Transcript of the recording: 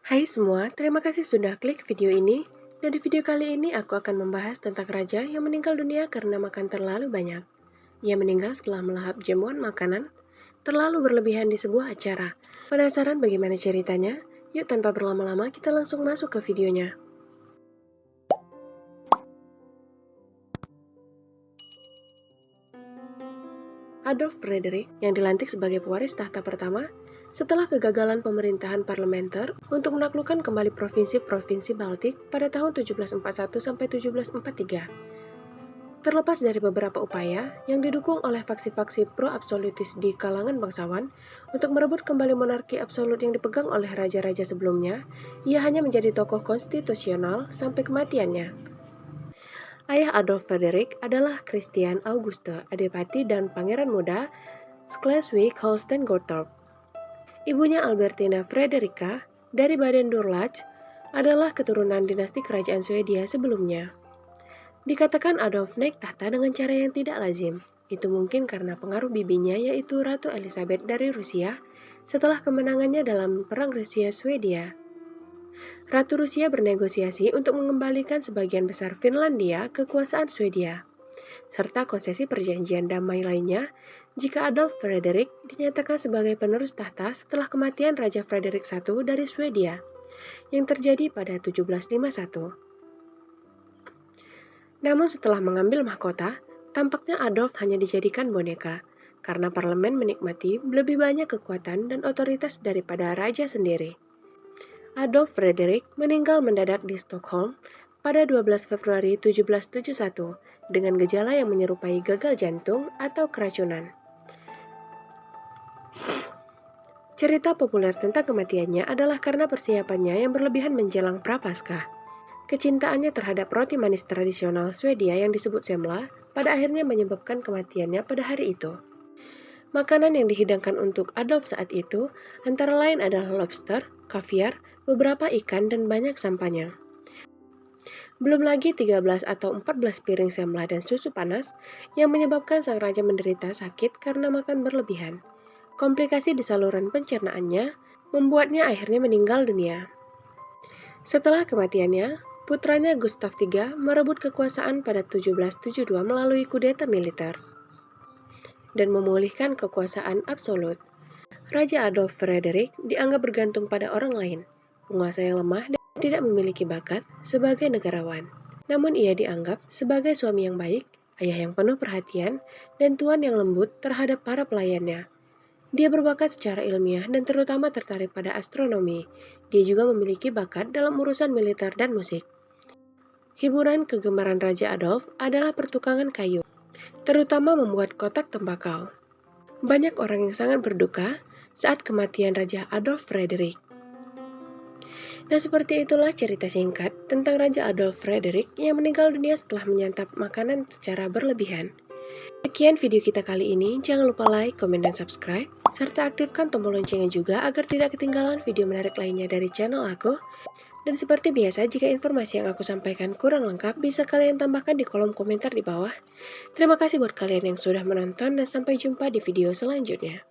Hai semua, terima kasih sudah klik video ini. Dan di video kali ini aku akan membahas tentang raja yang meninggal dunia karena makan terlalu banyak. Ia meninggal setelah melahap jamuan makanan terlalu berlebihan di sebuah acara. Penasaran bagaimana ceritanya? Yuk tanpa berlama-lama kita langsung masuk ke videonya. Adolf Frederick yang dilantik sebagai pewaris tahta pertama setelah kegagalan pemerintahan parlementer untuk menaklukkan kembali provinsi-provinsi Baltik pada tahun 1741 sampai 1743. Terlepas dari beberapa upaya yang didukung oleh faksi-faksi pro-absolutis di kalangan bangsawan untuk merebut kembali monarki absolut yang dipegang oleh raja-raja sebelumnya, ia hanya menjadi tokoh konstitusional sampai kematiannya. Ayah Adolf Frederick adalah Christian Auguste, adipati dan pangeran muda Schleswig-Holstein-Gottorp. Ibunya Albertina Frederica dari Baden-Durlach adalah keturunan dinasti kerajaan Swedia sebelumnya. Dikatakan Adolf naik tahta dengan cara yang tidak lazim. Itu mungkin karena pengaruh bibinya yaitu Ratu Elizabeth dari Rusia setelah kemenangannya dalam Perang Rusia-Swedia. Ratu Rusia bernegosiasi untuk mengembalikan sebagian besar Finlandia ke kekuasaan Swedia, serta konsesi perjanjian damai lainnya jika Adolf Frederick dinyatakan sebagai penerus tahta setelah kematian Raja Frederick I dari Swedia, yang terjadi pada 1751. Namun setelah mengambil mahkota, tampaknya Adolf hanya dijadikan boneka, karena parlemen menikmati lebih banyak kekuatan dan otoritas daripada raja sendiri. Adolf Frederick meninggal mendadak di Stockholm pada 12 Februari 1771 dengan gejala yang menyerupai gagal jantung atau keracunan. Cerita populer tentang kematiannya adalah karena persiapannya yang berlebihan menjelang Prapaskah. Kecintaannya terhadap roti manis tradisional Swedia yang disebut semla pada akhirnya menyebabkan kematiannya pada hari itu. Makanan yang dihidangkan untuk Adolf saat itu antara lain adalah lobster, kaviar, beberapa ikan, dan banyak sampahnya. Belum lagi 13 atau 14 piring semla dan susu panas yang menyebabkan sang raja menderita sakit karena makan berlebihan. Komplikasi di saluran pencernaannya membuatnya akhirnya meninggal dunia. Setelah kematiannya, putranya Gustav III merebut kekuasaan pada 1772 melalui kudeta militer dan memulihkan kekuasaan absolut. Raja Adolf Frederick dianggap bergantung pada orang lain, penguasa yang lemah dan tidak memiliki bakat sebagai negarawan. Namun ia dianggap sebagai suami yang baik, ayah yang penuh perhatian, dan tuan yang lembut terhadap para pelayannya. Dia berbakat secara ilmiah dan terutama tertarik pada astronomi. Dia juga memiliki bakat dalam urusan militer dan musik. Hiburan kegemaran Raja Adolf adalah pertukangan kayu, terutama membuat kotak tembakau. Banyak orang yang sangat berduka saat kematian Raja Adolf Frederick. Nah, seperti itulah cerita singkat tentang Raja Adolf Frederick yang meninggal dunia setelah menyantap makanan secara berlebihan. Sekian video kita kali ini, jangan lupa like, komen, dan subscribe, serta aktifkan tombol loncengnya juga agar tidak ketinggalan video menarik lainnya dari channel aku. Dan seperti biasa, jika informasi yang aku sampaikan kurang lengkap, bisa kalian tambahkan di kolom komentar di bawah. Terima kasih buat kalian yang sudah menonton dan sampai jumpa di video selanjutnya.